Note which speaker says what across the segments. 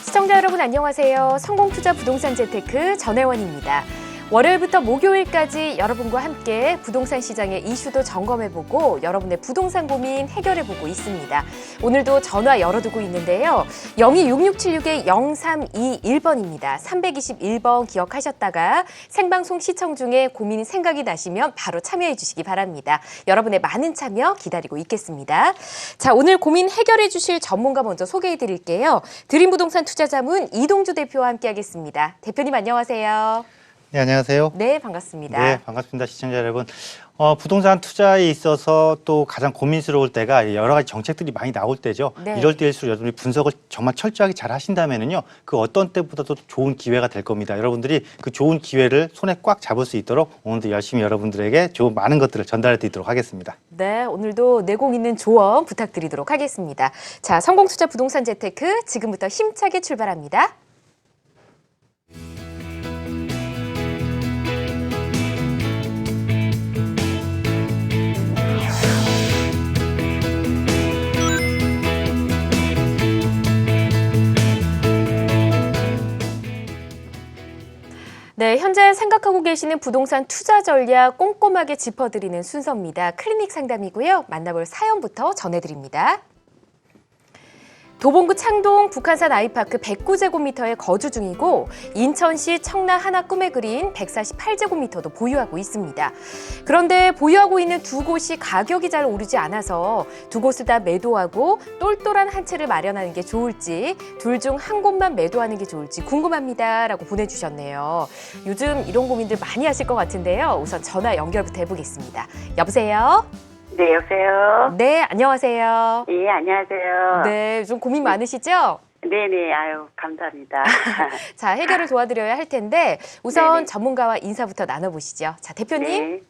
Speaker 1: 시청자 여러분 안녕하세요. 성공투자 부동산 재테크 전혜원입니다. 월요일부터 목요일까지 여러분과 함께 부동산 시장의 이슈도 점검해보고 여러분의 부동산 고민 해결해보고 있습니다. 오늘도 전화 열어두고 있는데요. 0266-0321번입니다. 321번 기억하셨다가 생방송 시청 중에 고민 생각이 나시면 바로 참여해 주시기 바랍니다. 여러분의 많은 참여 기다리고 있겠습니다. 자, 오늘 고민 해결해 주실 전문가 먼저 소개해 드릴게요. 드림부동산 투자자문 이동주 대표와 함께하겠습니다. 대표님 안녕하세요.
Speaker 2: 네, 안녕하세요.
Speaker 1: 네, 반갑습니다.
Speaker 2: 네, 반갑습니다. 시청자 여러분. 부동산 투자에 있어서 또 가장 고민스러울 때가 여러 가지 정책들이 많이 나올 때죠.
Speaker 1: 네.
Speaker 2: 이럴 때일수록 여러분이 분석을 정말 철저하게 잘 하신다면은요, 그 어떤 때보다도 좋은 기회가 될 겁니다. 여러분들이 그 좋은 기회를 손에 꽉 잡을 수 있도록 오늘도 열심히 여러분들에게 좋은 많은 것들을 전달해 드리도록 하겠습니다.
Speaker 1: 네, 오늘도 내공 있는 조언 부탁드리도록 하겠습니다. 자, 성공투자 부동산 재테크 지금부터 힘차게 출발합니다. 네, 현재 생각하고 계시는 부동산 투자 전략 꼼꼼하게 짚어드리는 순서입니다. 클리닉 상담이고요. 만나볼 사연부터 전해드립니다. 도봉구 창동 북한산 아이파크 109제곱미터에 거주 중이고 인천시 청라 하나 꿈의 그린 148제곱미터도 보유하고 있습니다. 그런데 보유하고 있는 두 곳이 가격이 잘 오르지 않아서 두 곳을 다 매도하고 똘똘한 한 채를 마련하는 게 좋을지 둘 중 한 곳만 매도하는 게 좋을지 궁금합니다. 라고 보내주셨네요. 요즘 이런 고민들 많이 하실 것 같은데요. 우선 전화 연결부터 해보겠습니다. 여보세요?
Speaker 3: 네, 여보세요?
Speaker 1: 네, 안녕하세요.
Speaker 3: 예, 안녕하세요.
Speaker 1: 네, 좀 고민 많으시죠?
Speaker 3: 네네, 아유, 감사합니다.
Speaker 1: 자, 해결을 도와드려야 할 텐데 우선
Speaker 3: 네네.
Speaker 1: 전문가와 인사부터 나눠보시죠. 자, 대표님.
Speaker 3: 네.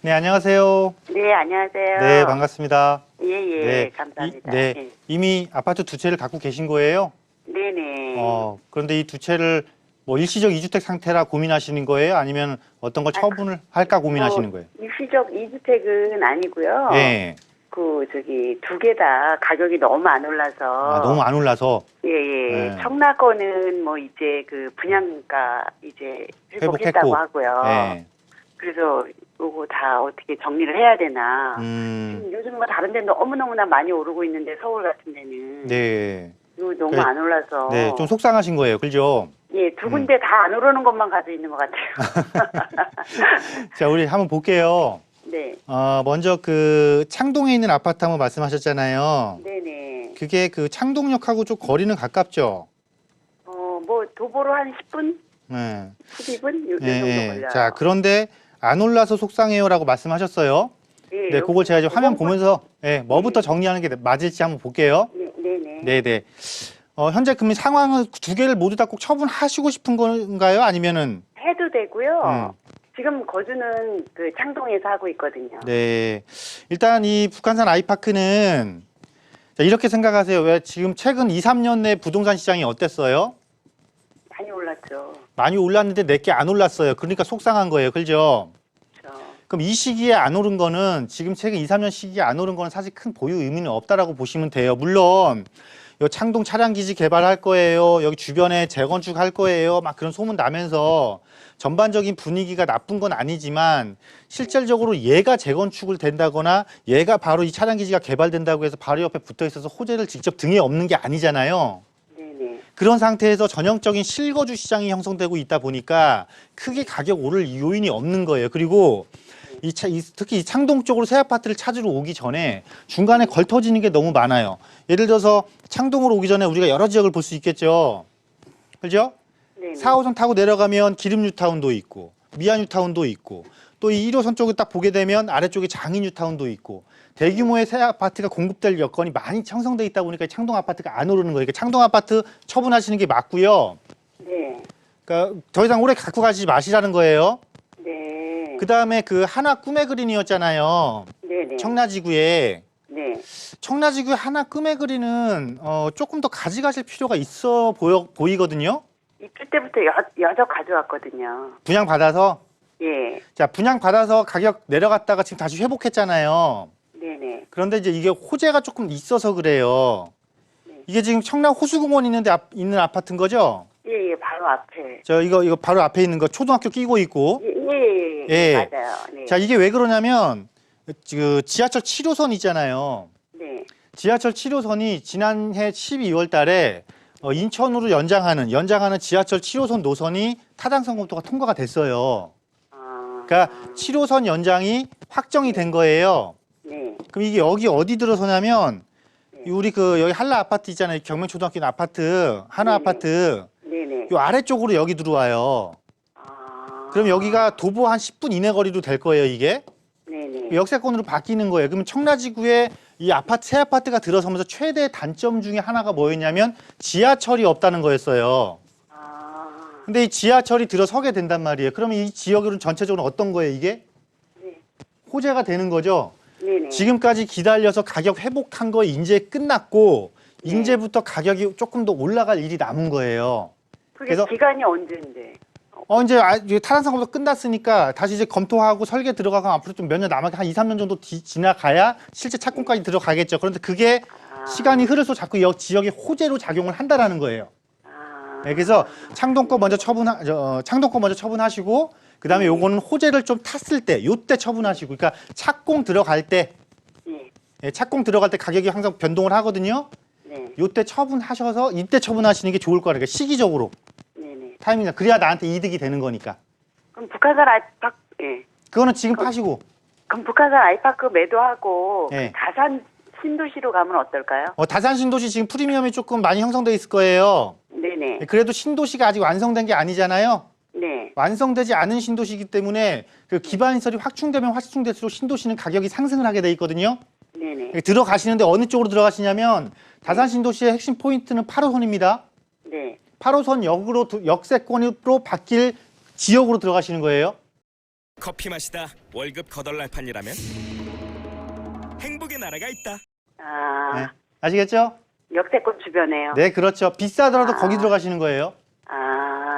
Speaker 2: 네, 안녕하세요.
Speaker 3: 네, 안녕하세요.
Speaker 2: 네, 반갑습니다.
Speaker 3: 예, 예,
Speaker 2: 네,
Speaker 3: 감사합니다.
Speaker 2: 네,
Speaker 3: 예.
Speaker 2: 이미 아파트 두 채를 갖고 계신 거예요?
Speaker 3: 네네.
Speaker 2: 그런데 이 두 채를 뭐 일시적 이주택 상태라 고민하시는 거예요? 아니면 어떤 걸 처분을 할까 고민하시는 거예요?
Speaker 3: 일시적 2주택은 아니고요.
Speaker 2: 네.
Speaker 3: 두 개 다 가격이 너무 안 올라서.
Speaker 2: 너무 안 올라서.
Speaker 3: 예, 예.
Speaker 2: 네.
Speaker 3: 청라 거는 뭐 이제 분양가 이제 회복했다고
Speaker 2: 회복했고.
Speaker 3: 하고요.
Speaker 2: 네.
Speaker 3: 그래서 요거 다 어떻게 정리를 해야 되나. 요즘 뭐 다른 데는 너무너무나 많이 오르고 있는데 서울 같은 데는.
Speaker 2: 네.
Speaker 3: 이거 너무
Speaker 2: 그래-
Speaker 3: 안 올라서.
Speaker 2: 네, 좀 속상하신 거예요. 그죠?
Speaker 3: 예, 두 군데 다 안 오르는 것만 가지고 있는 것 같아요.
Speaker 2: 자, 우리 한번 볼게요.
Speaker 3: 네,
Speaker 2: 먼저 그 창동에 있는 아파트 한번 말씀하셨잖아요.
Speaker 3: 네네.
Speaker 2: 그게 그 창동역하고 좀 거리는 가깝죠?
Speaker 3: 뭐 도보로 한 10분?
Speaker 2: 네.
Speaker 3: 12분? 요
Speaker 2: 예,
Speaker 3: 정도
Speaker 2: 예.
Speaker 3: 걸려요.
Speaker 2: 자, 그런데 안 올라서 속상해요라고 말씀하셨어요.
Speaker 3: 예,
Speaker 2: 네, 그걸 제가 이제 화면
Speaker 3: 요거-
Speaker 2: 보면서 뭐부터 정리하는 게 맞을지 한번 볼게요.
Speaker 3: 네네.
Speaker 2: 네, 네. 현재 금리 상황은 두 개를 모두 다 꼭 처분하시고 싶은 건가요? 아니면은
Speaker 3: 해도 되고요. 지금 거주는 그 창동에서 하고 있거든요.
Speaker 2: 네. 일단 이 북한산 아이파크는 자, 이렇게 생각하세요. 왜 지금 최근 2, 3년 내 부동산 시장이 어땠어요?
Speaker 3: 많이 올랐죠.
Speaker 2: 많이 올랐는데 내게 안 올랐어요. 그러니까 속상한 거예요. 그죠?
Speaker 3: 그렇죠.
Speaker 2: 그럼 이 시기에 안 오른 거는 지금 최근 2, 3년 시기에 안 오른 거는 사실 큰 보유 의미는 없다라고 보시면 돼요. 물론 요 창동 차량 기지 개발할 거예요. 여기 주변에 재건축 할 거예요. 막 그런 소문 나면서 전반적인 분위기가 나쁜 건 아니지만 실질적으로 얘가 재건축을 된다거나 얘가 바로 이 차량 기지가 개발된다고 해서 바로 옆에 붙어 있어서 호재를 직접 등에 업는 게 아니잖아요.
Speaker 3: 네네.
Speaker 2: 그런 상태에서 전형적인 실거주 시장이 형성되고 있다 보니까 크게 가격 오를 요인이 없는 거예요. 그리고 특히 이 창동 쪽으로 새 아파트를 찾으러 오기 전에 중간에 걸터지는 게 너무 많아요. 예를 들어서 창동으로 오기 전에 우리가 여러 지역을 볼 수 있겠죠. 그죠?
Speaker 3: 네네.
Speaker 2: 4호선 타고 내려가면 기름 뉴타운도 있고 미아 뉴타운도 있고 또 이 1호선 쪽을 딱 보게 되면 아래쪽에 장인 뉴타운도 있고 대규모의 새 아파트가 공급될 여건이 많이 형성돼 있다 보니까 창동 아파트가 안 오르는 거예요. 그러니까 창동 아파트 처분하시는 게 맞고요.
Speaker 3: 네.
Speaker 2: 그러니까 더 이상 오래 갖고 가지 마시라는 거예요.
Speaker 3: 네.
Speaker 2: 그 다음에 그 하나 꿈의 그린이었잖아요.
Speaker 3: 네네.
Speaker 2: 청라지구에.
Speaker 3: 네.
Speaker 2: 청라지구 하나 꿈의 그린은 조금 더 가져가실 필요가 있어 보이거든요.
Speaker 3: 입주 때부터 여적 가져왔거든요.
Speaker 2: 분양 받아서.
Speaker 3: 예.
Speaker 2: 자, 분양 받아서 가격 내려갔다가 지금 다시 회복했잖아요.
Speaker 3: 네네.
Speaker 2: 그런데 이제 이게 호재가 조금 있어서 그래요.
Speaker 3: 네.
Speaker 2: 이게 지금 청라 호수공원 있는 아파트인 거죠?
Speaker 3: 예, 바로 앞에.
Speaker 2: 이거 바로 앞에 있는 거 초등학교 끼고 있고.
Speaker 3: 예, 맞아요. 네.
Speaker 2: 자, 이게 왜 그러냐면 그 지하철 7호선 있잖아요.
Speaker 3: 네.
Speaker 2: 지하철 7호선이 지난해 12월 달에 인천으로 연장하는 지하철 7호선 노선이 타당성 검토가 통과가 됐어요. 그러니까 7호선 연장이 확정이 된 거예요.
Speaker 3: 네.
Speaker 2: 그럼 이게 여기 어디 들어서냐면 우리 여기 한라 아파트 있잖아요. 경명초등학교 있는 아파트, 하나 아파트.
Speaker 3: 네네.
Speaker 2: 요 아래쪽으로 여기 들어와요. 그럼 여기가 도보 한 10분 이내 거리로 될 거예요, 이게.
Speaker 3: 네네.
Speaker 2: 역세권으로 바뀌는 거예요. 그러면 청라지구에 이 새 아파트가 들어서면서 최대 단점 중에 하나가 뭐였냐면 지하철이 없다는 거였어요. 근데 이 지하철이 들어서게 된단 말이에요. 그러면 이 지역으로는 전체적으로 어떤 거예요, 이게?
Speaker 3: 네.
Speaker 2: 호재가 되는 거죠.
Speaker 3: 네네.
Speaker 2: 지금까지 기다려서 가격 회복한 거 이제 끝났고
Speaker 3: 네.
Speaker 2: 이제부터 가격이 조금 더 올라갈 일이 남은 거예요.
Speaker 3: 그게
Speaker 2: 그래서
Speaker 3: 기간이 언제인데?
Speaker 2: 이제 타당성 검토 끝났으니까 다시 이제 검토하고 설계 들어가고 앞으로 좀 몇 년 남아 한 2, 3년 정도 지나가야 실제 착공까지 들어가겠죠. 그런데 그게 시간이 흐를수록 자꾸 이 지역의 호재로 작용을 한다라는 거예요. 네, 그래서 창동 거 먼저 처분하시고 그다음에 요거는 호재를 좀 탔을 때 요때 처분하시고 그러니까 착공 들어갈 때 착공 들어갈 때 가격이 항상 변동을 하거든요.
Speaker 3: 네.
Speaker 2: 요때 처분하셔서 이때 처분하시는 게 좋을 거라니까 시기적으로.
Speaker 3: 네네.
Speaker 2: 타이밍이 그래야 나한테 이득이 되는 거니까.
Speaker 3: 그럼 북한산 아이파크, 예.
Speaker 2: 그거는 지금 파시고.
Speaker 3: 그럼 북한산 아이파크 매도하고
Speaker 2: 예.
Speaker 3: 다산 신도시로 가면 어떨까요?
Speaker 2: 다산 신도시 지금 프리미엄이 조금 많이 형성돼 있을 거예요.
Speaker 3: 네네.
Speaker 2: 그래도 신도시가 아직 완성된 게 아니잖아요.
Speaker 3: 네.
Speaker 2: 완성되지 않은 신도시이기 때문에 그 기반시설이 확충되면 확충될수록 신도시는 가격이 상승을 하게 돼 있거든요.
Speaker 3: 네네.
Speaker 2: 들어가시는데 어느 쪽으로 들어가시냐면 다산 신도시의 핵심 포인트는 8호선입니다.
Speaker 3: 네.
Speaker 2: 8호선 역세권으로 바뀔 지역으로 들어가시는 거예요.
Speaker 4: 커피 마시다 월급 거덜날 판이라면 행복의 나라가 있다.
Speaker 2: 네. 아시겠죠?
Speaker 3: 역세권 주변에요.
Speaker 2: 네, 그렇죠. 비싸더라도 거기 들어가시는 거예요.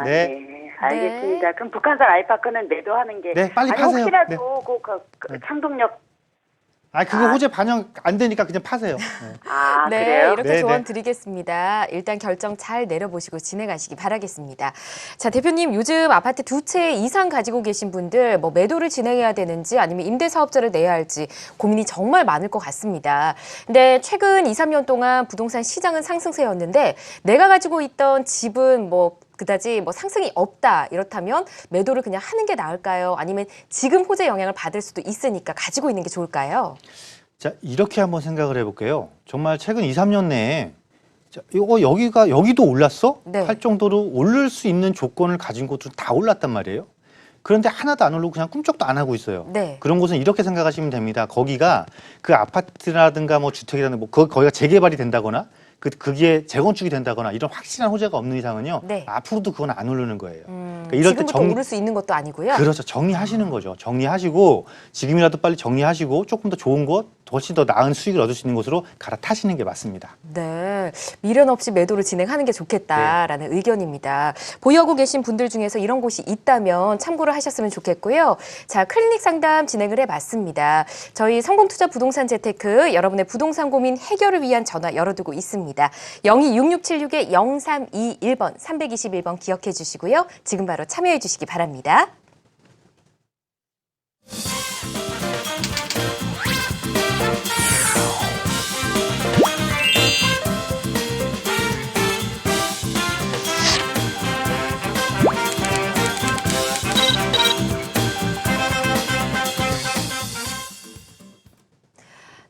Speaker 3: 네.
Speaker 2: 네.
Speaker 3: 알겠습니다. 그럼 북한산 아이파크는 매도하는 게.
Speaker 2: 네, 빨리
Speaker 3: 아니,
Speaker 2: 파세요.
Speaker 3: 혹시라도 그 창동역.
Speaker 2: 그거 호재 반영 안 되니까 그냥 파세요. 네.
Speaker 1: 네,
Speaker 3: 그래요?
Speaker 1: 이렇게
Speaker 2: 네,
Speaker 1: 조언
Speaker 2: 네.
Speaker 1: 드리겠습니다. 일단 결정 잘 내려보시고 진행하시기 바라겠습니다. 자, 대표님, 요즘 아파트 2채 이상 가지고 계신 분들 뭐 매도를 진행해야 되는지 아니면 임대사업자를 내야 할지 고민이 정말 많을 것 같습니다. 근데 최근 2, 3년 동안 부동산 시장은 상승세였는데 내가 가지고 있던 집은 그다지 상승이 없다 이렇다면 매도를 그냥 하는 게 나을까요? 아니면 지금 호재 영향을 받을 수도 있으니까 가지고 있는 게 좋을까요?
Speaker 2: 자, 이렇게 한번 생각을 해볼게요. 정말 최근 2, 3년 내에 여기도 올랐어?
Speaker 1: 네.
Speaker 2: 할 정도로 오를 수 있는 조건을 가진 곳도 다 올랐단 말이에요. 그런데 하나도 안 오르고 그냥 꿈쩍도 안 하고 있어요.
Speaker 1: 네.
Speaker 2: 그런 곳은 이렇게 생각하시면 됩니다. 거기가 그 아파트라든가 주택이라든가 거기가 재개발이 된다거나 그게 재건축이 된다거나 이런 확실한 호재가 없는 이상은요.
Speaker 1: 네.
Speaker 2: 앞으로도 그건 안 오르는 거예요. 그러니까 이럴 때
Speaker 1: 지금부터 오를 수 있는 것도 아니고요.
Speaker 2: 그렇죠. 정리하시는 거죠. 정리하시고 지금이라도 빨리 정리하시고 조금 더 좋은 곳, 훨씬 더 나은 수익을 얻을 수 있는 곳으로 갈아타시는 게 맞습니다.
Speaker 1: 네, 미련 없이 매도를 진행하는 게 좋겠다라는 의견입니다. 보유하고 계신 분들 중에서 이런 곳이 있다면 참고를 하셨으면 좋겠고요. 자, 클리닉 상담 진행을 해봤습니다. 저희 성공투자 부동산 재테크 여러분의 부동산 고민 해결을 위한 전화 열어두고 있습니다. 026676-0321번 321번 기억해 주시고요. 지금 바로 참여해 주시기 바랍니다.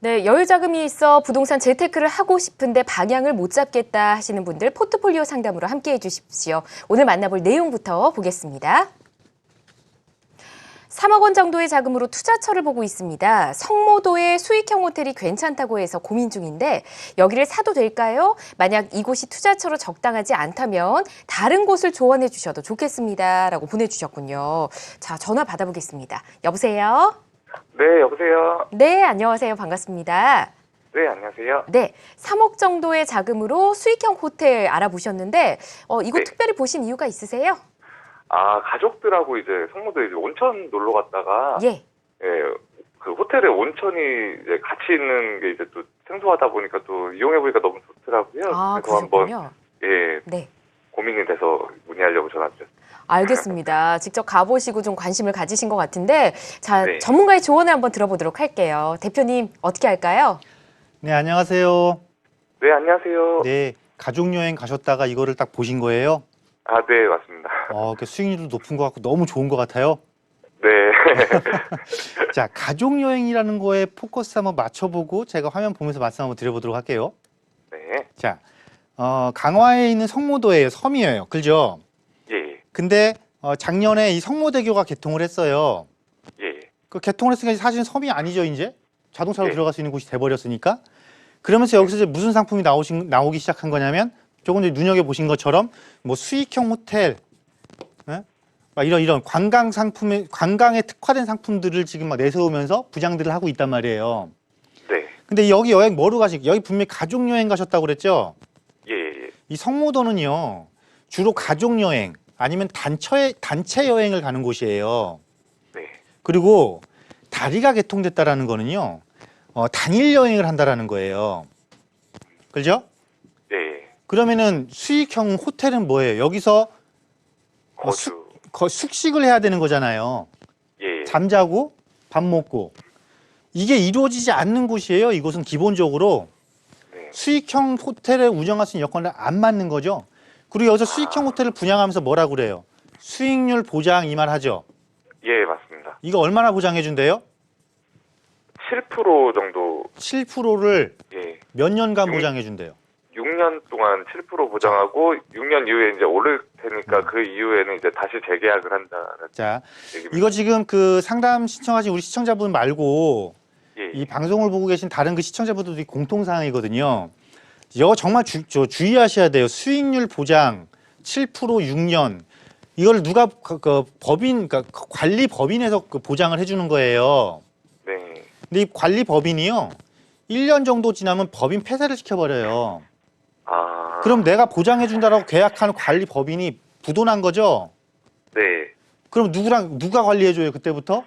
Speaker 1: 네, 여유 자금이 있어 부동산 재테크를 하고 싶은데 방향을 못 잡겠다 하시는 분들 포트폴리오 상담으로 함께해 주십시오. 오늘 만나볼 내용부터 보겠습니다. 3억 원 정도의 자금으로 투자처를 보고 있습니다. 성모도의 수익형 호텔이 괜찮다고 해서 고민 중인데 여기를 사도 될까요? 만약 이곳이 투자처로 적당하지 않다면 다른 곳을 조언해 주셔도 좋겠습니다. 라고 보내주셨군요. 자, 전화 받아보겠습니다. 여보세요?
Speaker 5: 네, 여보세요.
Speaker 1: 네, 안녕하세요. 반갑습니다.
Speaker 5: 네, 안녕하세요.
Speaker 1: 네, 3억 정도의 자금으로 수익형 호텔 알아보셨는데 이곳
Speaker 5: 네.
Speaker 1: 특별히 보신 이유가 있으세요?
Speaker 5: 가족들하고 이제 성모도에 이제 온천 놀러 갔다가
Speaker 1: 예.
Speaker 5: 그 호텔에 온천이 이제 같이 있는 게 이제 또 생소하다 보니까 또 이용해보니까 너무 좋더라고요.
Speaker 1: 아,
Speaker 5: 그래서 한번
Speaker 1: 그러셨군요.
Speaker 5: 예,
Speaker 1: 네. 고민이
Speaker 5: 고민이 돼서 문의하려고 전화드렸습니다.
Speaker 1: 알겠습니다. 직접 가보시고 좀 관심을 가지신 것 같은데, 자,
Speaker 5: 네.
Speaker 1: 전문가의 조언을 한번 들어보도록 할게요. 대표님, 어떻게 할까요?
Speaker 2: 네, 안녕하세요.
Speaker 5: 네, 안녕하세요.
Speaker 2: 네, 가족여행 가셨다가 이거를 딱 보신 거예요?
Speaker 5: 아, 네, 맞습니다.
Speaker 2: 수익률도 높은 것 같고 너무 좋은 것 같아요.
Speaker 5: 네.
Speaker 2: 자, 가족여행이라는 거에 포커스 한번 맞춰보고 제가 화면 보면서 말씀 한번 드려보도록 할게요.
Speaker 5: 네.
Speaker 2: 자, 강화에 있는 성모도예요. 섬이에요. 그죠?
Speaker 5: 예,
Speaker 2: 근데 작년에 이 성모대교가 개통을 했어요.
Speaker 5: 예.
Speaker 2: 그 개통을 했으니까 사실은 섬이 아니죠, 이제? 자동차로
Speaker 5: 네.
Speaker 2: 들어갈 수 있는 곳이 돼버렸으니까. 그러면서 여기서 이제 무슨 상품이 나오기 시작한 거냐면 조금 전에 눈여겨보신 것처럼 뭐 수익형 호텔, 예? 막 이런 관광에 특화된 상품들을 지금 막 내세우면서 부장들을 하고 있단 말이에요.
Speaker 5: 네.
Speaker 2: 근데 여기 여행 뭐로 여기 분명히 가족여행 가셨다고 그랬죠?
Speaker 5: 예, 예.
Speaker 2: 이 성모도는요, 주로 가족여행 아니면 단체 여행을 가는 곳이에요.
Speaker 5: 네.
Speaker 2: 그리고 다리가 개통됐다라는 거는요, 단일 여행을 한다라는 거예요. 그죠?
Speaker 5: 네.
Speaker 2: 그러면은 수익형 호텔은 뭐예요? 여기서
Speaker 5: 거주.
Speaker 2: 숙식을 해야 되는 거잖아요.
Speaker 5: 예.
Speaker 2: 잠자고 밥 먹고. 이게 이루어지지 않는 곳이에요. 이곳은 기본적으로
Speaker 5: 네.
Speaker 2: 수익형 호텔을 운영할 수 있는 여건을 안 맞는 거죠. 그리고 여기서 수익형 호텔을 분양하면서 뭐라 그래요? 수익률 보장 이 말 하죠.
Speaker 5: 예, 맞습니다.
Speaker 2: 이거 얼마나 보장해 준대요?
Speaker 5: 7% 정도,
Speaker 2: 7%를
Speaker 5: 예.
Speaker 2: 몇 년간
Speaker 5: 육-
Speaker 2: 보장해 준대요.
Speaker 5: 6년 동안 7% 보장하고 6년 이후에 이제 오를 테니까 그 이후에는 이제 다시 재계약을 한다는
Speaker 2: 자,
Speaker 5: 얘기입니다.
Speaker 2: 이거 지금 그 상담 신청하신 우리 시청자분 말고
Speaker 5: 예.
Speaker 2: 이 방송을 보고 계신 다른 그 시청자분들이 공통사항이거든요. 이거 정말 주의하셔야 돼요. 수익률 보장 7% 6년. 이걸 누가 그러니까 관리 법인에서 그 보장을 해주는 거예요.
Speaker 5: 네.
Speaker 2: 근데 이 관리 법인이요, 1년 정도 지나면 법인 폐쇄를 시켜버려요.
Speaker 5: 아.
Speaker 2: 그럼 내가 보장해준다라고 계약하는 관리 법인이 부도난 거죠?
Speaker 5: 네.
Speaker 2: 그럼 누가 관리해줘요, 그때부터?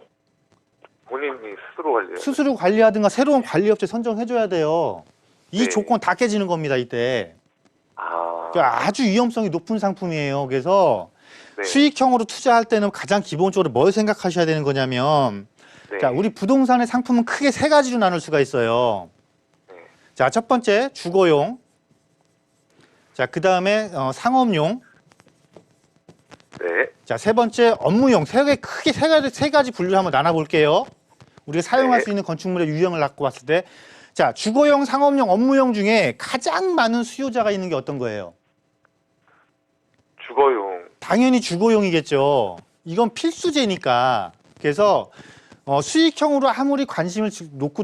Speaker 5: 본인이 스스로 관리해요.
Speaker 2: 스스로 관리하든가 새로운 관리업체 선정해줘야 돼요. 이
Speaker 5: 네.
Speaker 2: 조건 다 깨지는 겁니다, 이때.
Speaker 5: 아.
Speaker 2: 그러니까 아주 위험성이 높은 상품이에요. 그래서
Speaker 5: 네.
Speaker 2: 수익형으로 투자할 때는 가장 기본적으로 뭘 생각하셔야 되는 거냐면,
Speaker 5: 네.
Speaker 2: 자, 우리 부동산의 상품은 크게 세 가지로 나눌 수가 있어요.
Speaker 5: 네.
Speaker 2: 자, 첫 번째 주거용. 자, 그 다음에 상업용.
Speaker 5: 네.
Speaker 2: 자, 세 번째 업무용. 크게 세 가지 분류를 한번 나눠볼게요. 우리가 사용할
Speaker 5: 네.
Speaker 2: 수 있는 건축물의 유형을 갖고 봤을 때, 자, 주거용, 상업용, 업무용 중에 가장 많은 수요자가 있는 게 어떤 거예요?
Speaker 5: 주거용.
Speaker 2: 당연히 주거용이겠죠. 이건 필수제니까. 그래서 수익형으로 아무리 관심을 놓고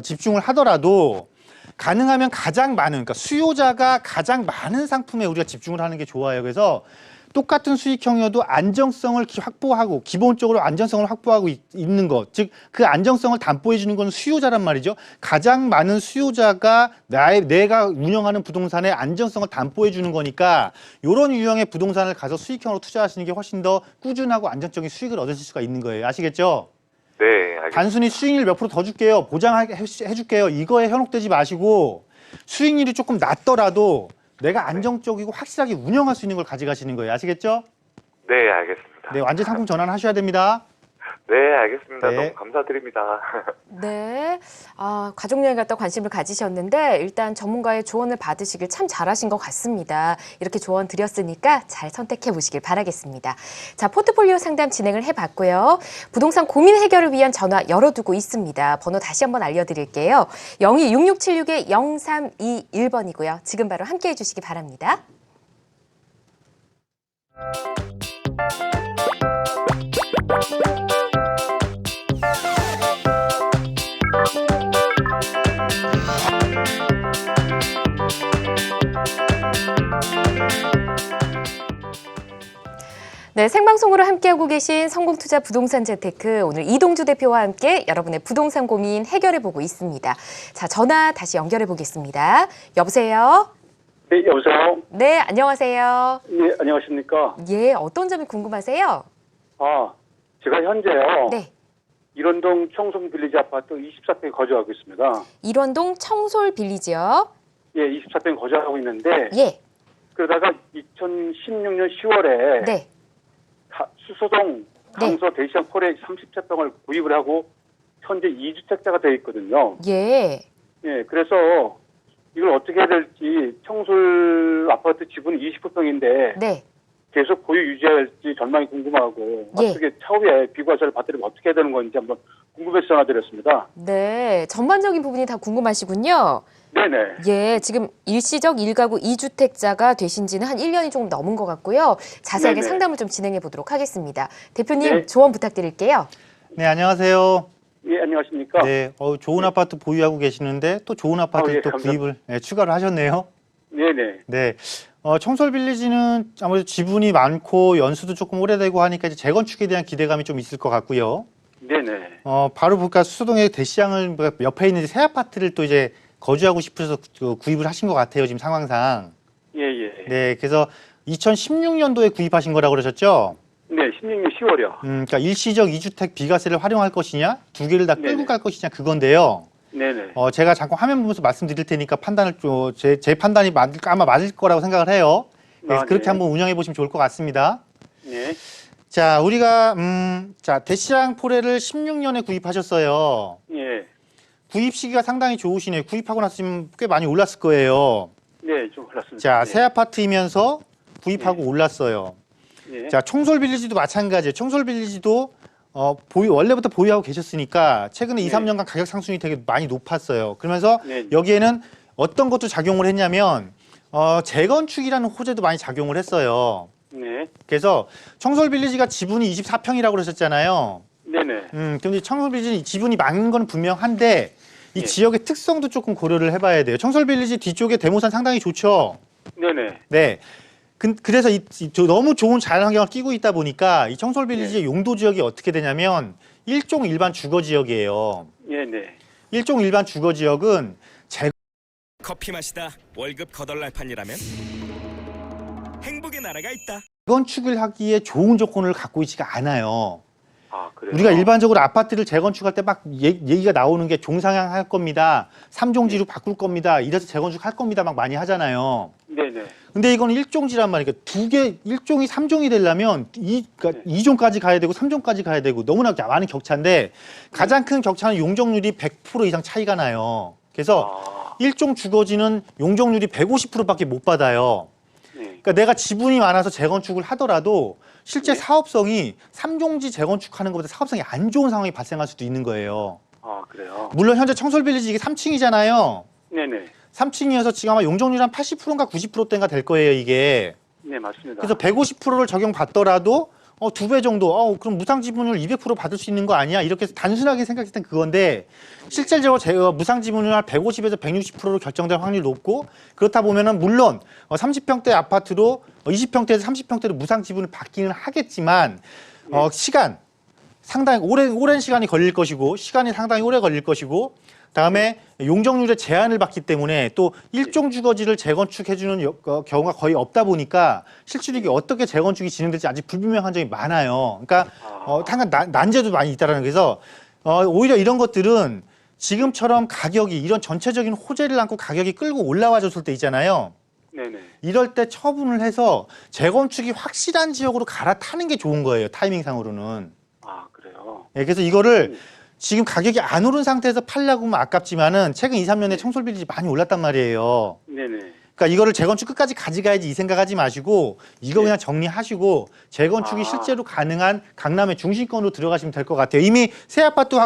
Speaker 2: 집중을 하더라도 가능하면 가장 많은, 그러니까 수요자가 가장 많은 상품에 우리가 집중을 하는 게 좋아요. 그래서 똑같은 수익형이어도 안정성을 확보하고, 기본적으로 안정성을 확보하고 있는 것, 즉 그 안정성을 담보해 주는 건 수요자란 말이죠. 가장 많은 수요자가 내가 운영하는 부동산의 안정성을 담보해 주는 거니까 이런 유형의 부동산을 가서 수익형으로 투자하시는 게 훨씬 더 꾸준하고 안정적인 수익을 얻으실 수가 있는 거예요. 아시겠죠?
Speaker 5: 네, 알겠습니다.
Speaker 2: 단순히 수익률 몇 프로 더 줄게요, 보장해 줄게요, 이거에 현혹되지 마시고 수익률이 조금 낮더라도 내가 안정적이고 확실하게 운영할 수 있는 걸 가져가시는 거예요. 아시겠죠?
Speaker 5: 네, 알겠습니다.
Speaker 2: 네, 완전 상품 전환하셔야 됩니다.
Speaker 5: 네, 알겠습니다.
Speaker 2: 네.
Speaker 5: 너무 감사드립니다.
Speaker 1: 네. 가족여행 갔다 관심을 가지셨는데 일단 전문가의 조언을 받으시길 참 잘하신 것 같습니다. 이렇게 조언 드렸으니까 잘 선택해 보시길 바라겠습니다. 자, 포트폴리오 상담 진행을 해봤고요. 부동산 고민 해결을 위한 전화 열어두고 있습니다. 번호 다시 한번 알려드릴게요. 02-6676-0321번이고요. 지금 바로 함께해 주시기 바랍니다. 네, 생방송으로 함께하고 계신 성공투자 부동산 재테크, 오늘 이동주 대표와 함께 여러분의 부동산 고민 해결해보고 있습니다. 자, 전화 다시 연결해보겠습니다. 여보세요?
Speaker 6: 네, 여보세요?
Speaker 1: 네, 안녕하세요.
Speaker 6: 네, 안녕하십니까?
Speaker 1: 예, 어떤 점이 궁금하세요?
Speaker 6: 제가 현재요.
Speaker 1: 네.
Speaker 6: 일원동 청송 빌리지 아파트 24평에 거주하고 있습니다.
Speaker 1: 일원동 청솔 빌리지요.
Speaker 6: 예, 24평에 거주하고 있는데
Speaker 1: 예.
Speaker 6: 그러다가 2016년 10월에
Speaker 1: 네.
Speaker 6: 수소동 강서 대시장 폴에 30채평을 구입을 하고 현재 2주택자가 되어 있거든요.
Speaker 1: 예.
Speaker 6: 예, 그래서 이걸 어떻게 해야 될지 청솔 아파트 지분이 20%평인데
Speaker 1: 네.
Speaker 6: 계속 보유 유지해야 할지 전망이 궁금하고
Speaker 1: 예.
Speaker 6: 어떻게 차후에 비과세를 받으려면 어떻게 해야 되는 건지 한번 궁금해서 전화드렸습니다.
Speaker 1: 네. 전반적인 부분이 다 궁금하시군요.
Speaker 6: 네네.
Speaker 1: 예, 지금 일시적 1가구 2주택자가 되신 지는 한 1년이 조금 넘은 것 같고요. 자세하게
Speaker 6: 네네.
Speaker 1: 상담을 좀 진행해 보도록 하겠습니다. 대표님,
Speaker 6: 네.
Speaker 1: 조언 부탁드릴게요.
Speaker 2: 네, 안녕하세요.
Speaker 6: 예, 안녕하십니까?
Speaker 2: 네, 좋은 아파트 보유하고 계시는데 또 좋은 아파트
Speaker 6: 예,
Speaker 2: 또
Speaker 6: 감사합니다.
Speaker 2: 구입을 추가로 하셨네요.
Speaker 6: 네네.
Speaker 2: 네, 청솔 빌리지는 아무래도 지분이 많고 연수도 조금 오래되고 하니까 이제 재건축에 대한 기대감이 좀 있을 것 같고요.
Speaker 6: 네네.
Speaker 2: 바로 볼까 수소동의 대시장을 옆에 있는 새 아파트를 또 이제 거주하고 싶어서 구입을 하신 것 같아요, 지금 상황상.
Speaker 6: 예예.
Speaker 2: 네, 그래서 2016년도에 구입하신 거라고 그러셨죠?
Speaker 6: 네, 16년 10월이요.
Speaker 2: 그러니까 일시적 2주택 비과세를 활용할 것이냐, 두 개를 다 끌고
Speaker 6: 네네.
Speaker 2: 갈 것이냐 그건데요.
Speaker 6: 네네.
Speaker 2: 제가 잠깐 화면 보면서 말씀드릴 테니까 판단을 제 판단이 아마 맞을 거라고 생각을 해요. 그래서
Speaker 6: 아,
Speaker 2: 그렇게
Speaker 6: 네.
Speaker 2: 한번 운영해 보시면 좋을 것 같습니다.
Speaker 6: 네.
Speaker 2: 자, 우리가 대시장 포레를 16년에 구입하셨어요.
Speaker 6: 예.
Speaker 2: 구입 시기가 상당히 좋으시네요. 구입하고 나서 지금 꽤 많이 올랐을 거예요.
Speaker 6: 네, 좀 올랐습니다.
Speaker 2: 자,
Speaker 6: 네.
Speaker 2: 새 아파트이면서 구입하고 올랐어요.
Speaker 6: 예.
Speaker 2: 자, 청솔 빌리지도 마찬가지예요. 청솔 빌리지도 원래부터 보유하고 계셨으니까 최근에 2,
Speaker 6: 네.
Speaker 2: 3년간 가격 상승이 되게 많이 높았어요. 그러면서
Speaker 6: 네.
Speaker 2: 여기에는 어떤 것도 작용을 했냐면 재건축이라는 호재도 많이 작용을 했어요.
Speaker 6: 네.
Speaker 2: 그래서 청솔 빌리지가 지분이 24평이라고 그러셨잖아요.
Speaker 6: 네네.
Speaker 2: 근데 청솔 빌리지 지분이 많은 건 분명한데 이
Speaker 6: 예.
Speaker 2: 지역의 특성도 조금 고려를 해봐야 돼요. 청솔 빌리지 뒤쪽에 대모산 상당히 좋죠.
Speaker 6: 네네.
Speaker 2: 네. 그래서 너무 좋은 자연환경을 끼고 있다 보니까 이 청솔 빌리지의 용도 지역이 어떻게 되냐면 일종 일반 주거 지역이에요.
Speaker 6: 네네.
Speaker 2: 일종 일반 주거 지역은
Speaker 4: 커피 마시다 월급 거덜날판이라면 행복의 나라가 있다.
Speaker 2: 재건축을 하기에 좋은 조건을 갖고 있지가 않아요.
Speaker 6: 아, 그래요?
Speaker 2: 우리가 일반적으로 아파트를 재건축할 때 막 얘기가 나오는 게 종상향 할 겁니다. 3종지로 바꿀 겁니다. 이래서 재건축 할 겁니다. 막 많이 하잖아요.
Speaker 6: 네네.
Speaker 2: 근데 이거는 1종지란 말이에요. 그러니까 1종이 3종이 되려면 그러니까 2종까지 가야 되고 3종까지 가야 되고 너무나 많은 격차인데 가장 큰 격차는 용적률이 100% 이상 차이가 나요. 그래서 1종 주거지는 용적률이 150%밖에 못 받아요.
Speaker 6: 네.
Speaker 2: 그러니까 내가 지분이 많아서 재건축을 하더라도 실제
Speaker 6: 네.
Speaker 2: 사업성이 3종지 재건축하는 것보다 사업성이 안 좋은 상황이 발생할 수도 있는 거예요.
Speaker 6: 아, 그래요?
Speaker 2: 물론 현재 청솔 빌리지 이게 3층이잖아요.
Speaker 6: 네네.
Speaker 2: 3층이어서 지금 아마 용적률 한 80%인가 90%대인가 될 거예요, 이게.
Speaker 6: 네, 맞습니다.
Speaker 2: 그래서 150%를 적용받더라도 2배 정도, 그럼 무상지분율 200% 받을 수 있는 거 아니야? 이렇게 단순하게 생각했을 땐 그건데 실질적으로 무상지분율 한 150에서 160%로 결정될 확률이 높고 그렇다 보면은 물론 30평대 아파트로 20평대에서 30평대로 무상지분을 받기는 하겠지만 시간 상당히 오랜 시간이 걸릴 것이고 시간이 상당히 오래 걸릴 것이고 다음에 용적률의 제한을 받기 때문에 또 일종 주거지를 재건축해주는 경우가 거의 없다 보니까 실제로 이게 어떻게 재건축이 진행될지 아직 불분명한 점이 많아요. 그러니까 당연 난제도 많이 있다라는 그래서 오히려 이런 것들은 지금처럼 가격이 이런 전체적인 호재를 안고 가격이 끌고 올라와 줬을 때 있잖아요.
Speaker 6: 네네.
Speaker 2: 이럴 때 처분을 해서 재건축이 확실한 지역으로 갈아타는 게 좋은 거예요. 타이밍상으로는.
Speaker 6: 아, 그래요?
Speaker 2: 네, 그래서 이거를 지금 가격이 안 오른 상태에서 팔려고 하면 아깝지만은 최근 2, 3년에 청솔 빌리지 많이 올랐단 말이에요.
Speaker 6: 네네.
Speaker 2: 그러니까 이거를 재건축 끝까지 가져가야지 이 생각하지 마시고 이거 그냥 정리하시고 재건축이 실제로 가능한 강남의 중심권으로 들어가시면 될 것 같아요. 이미 새 아파트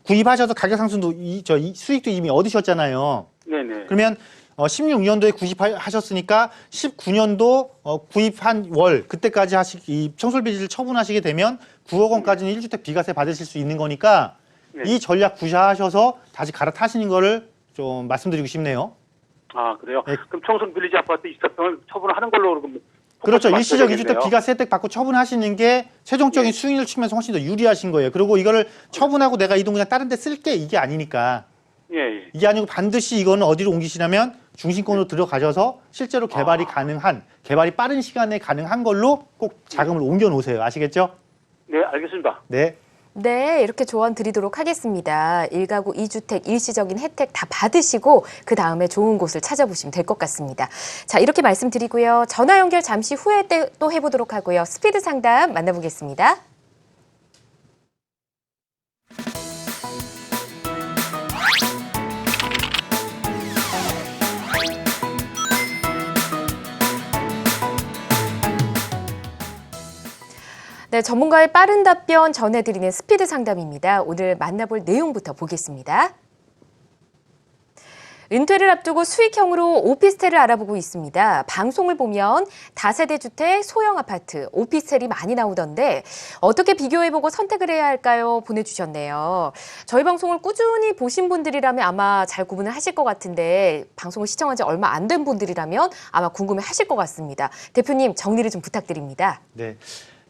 Speaker 2: 구입하셔서 가격 상승도 수익도 이미 얻으셨잖아요.
Speaker 6: 네네.
Speaker 2: 그러면 16년도에 구입하셨으니까 19년도 구입한 월 그때까지 이 청솔 빌리지를 처분하시게 되면 9억 원까지는 1주택 비과세 받으실 수 있는 거니까 이 전략 구사하셔서 다시 갈아타시는 거를 좀 말씀드리고 싶네요.
Speaker 6: 아, 그래요?
Speaker 2: 네.
Speaker 6: 그럼 청송 빌리지 아파트 24평을 처분하는 걸로 그럼
Speaker 2: 그렇죠. 일시적
Speaker 6: 되겠네요.
Speaker 2: 2주택 비과세 혜택 받고 처분하시는 게 최종적인 수익률 측면에서 훨씬 더 유리하신 거예요. 그리고 이거를 처분하고 내가 이 돈 그냥 다른 데 쓸게 이게 아니니까.
Speaker 6: 예.
Speaker 2: 이게 아니고 반드시 이거는 어디로 옮기시냐면 중심권으로 들어가셔서 실제로 개발이 개발이 빠른 시간에 가능한 걸로 꼭 자금을 옮겨 놓으세요. 아시겠죠?
Speaker 6: 네, 알겠습니다.
Speaker 2: 네.
Speaker 1: 네, 이렇게 조언 드리도록 하겠습니다. 1가구 2주택 일시적인 혜택 다 받으시고 그 다음에 좋은 곳을 찾아보시면 될 것 같습니다. 자, 이렇게 말씀드리고요. 전화 연결 잠시 후에 또 해보도록 하고요. 스피드 상담 만나보겠습니다. 네, 전문가의 빠른 답변 전해드리는 스피드 상담입니다. 오늘 만나볼 내용부터 보겠습니다. 은퇴를 앞두고 수익형으로 오피스텔을 알아보고 있습니다. 방송을 보면 다세대 주택, 소형 아파트, 오피스텔이 많이 나오던데 어떻게 비교해보고 선택을 해야 할까요? 보내주셨네요. 저희 방송을 꾸준히 보신 분들이라면 아마 잘 구분을 하실 것 같은데 방송을 시청한 지 얼마 안 된 분들이라면 아마 궁금해 하실 것 같습니다. 대표님, 정리를 좀 부탁드립니다.
Speaker 2: 네.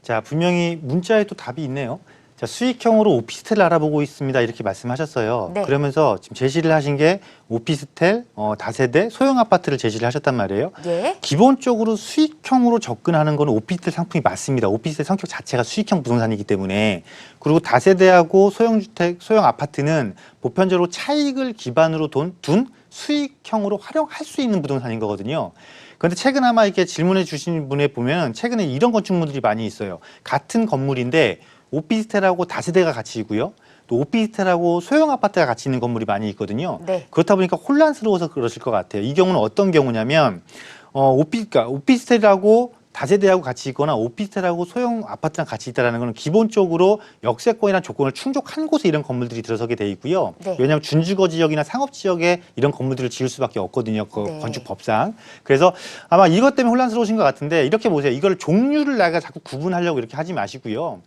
Speaker 2: 자, 분명히 문자에 또 답이 있네요. 자, 수익형으로 오피스텔을 알아보고 있습니다. 이렇게 말씀하셨어요.
Speaker 1: 네.
Speaker 2: 그러면서 지금 제시를 하신 게 오피스텔, 다세대, 소형 아파트를 제시를 하셨단 말이에요.
Speaker 1: 예.
Speaker 2: 기본적으로 수익형으로 접근하는 건 오피스텔 상품이 맞습니다. 오피스텔 성격 자체가 수익형 부동산이기 때문에. 그리고 다세대하고 소형주택, 소형 아파트는 보편적으로 차익을 기반으로 둔 수익형으로 활용할 수 있는 부동산인 거거든요. 그런데 최근 아마 이렇게 질문해 주신 분에 보면 최근에 이런 건축물들이 많이 있어요. 같은 건물인데 오피스텔하고 다세대가 같이 있고요. 또 오피스텔하고 소형 아파트가 같이 있는 건물이 많이 있거든요.
Speaker 1: 네.
Speaker 2: 그렇다 보니까 혼란스러워서 그러실 것 같아요. 이 경우는 어떤 경우냐면 그러니까 오피스텔하고 다세대하고 같이 있거나 오피스텔하고 소형 아파트랑 같이 있다는 것은 기본적으로 역세권이나 조건을 충족한 곳에 이런 건물들이 들어서게 돼 있고요.
Speaker 1: 네.
Speaker 2: 왜냐하면 준주거 지역이나 상업 지역에 이런 건물들을 지을 수밖에 없거든요.
Speaker 1: 네.
Speaker 2: 건축법상. 그래서 아마 이것 때문에 혼란스러우신 것 같은데 이렇게 보세요. 이걸 종류를 내가 자꾸 구분하려고 이렇게 하지 마시고요.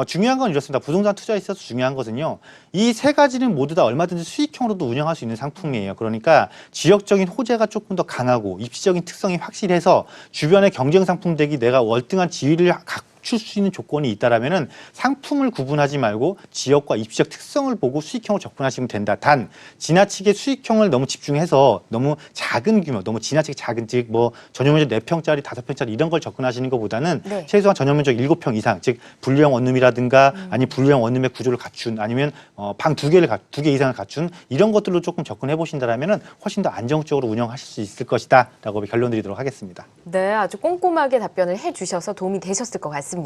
Speaker 2: 중요한 건 이렇습니다. 부동산 투자에 있어서 중요한 것은요. 이 세 가지는 모두 다 얼마든지 수익형으로도 운영할 수 있는 상품이에요. 그러니까 지역적인 호재가 조금 더 강하고 입지적인 특성이 확실해서 주변의 경쟁 상품 대기 내가 월등한 지위를 갖출 수 있는 조건이 있다라면은 상품을 구분하지 말고 지역과 입지적 특성을 보고 수익형으로 접근하시면 된다. 단 지나치게 수익형을 너무 집중해서 너무 작은 규모, 너무 지나치게 작은 즉 뭐 전용면적 4평짜리, 5평짜리 이런 걸 접근하시는 것보다는
Speaker 1: 네.
Speaker 2: 최소한 전용면적 7평 이상, 즉 분리형 원룸이라든가 아니 분리형 원룸의 구조를 갖춘 아니면 방 2개 이상을 갖춘 이런 것들로 조금 접근해 보신다라면은 훨씬 더 안정적으로 운영하실 수 있을 것이다라고 결론 드리도록 하겠습니다.
Speaker 1: 네, 아주 꼼꼼하게 답변을 해주셔서 도움이 되셨을 것 같습니다.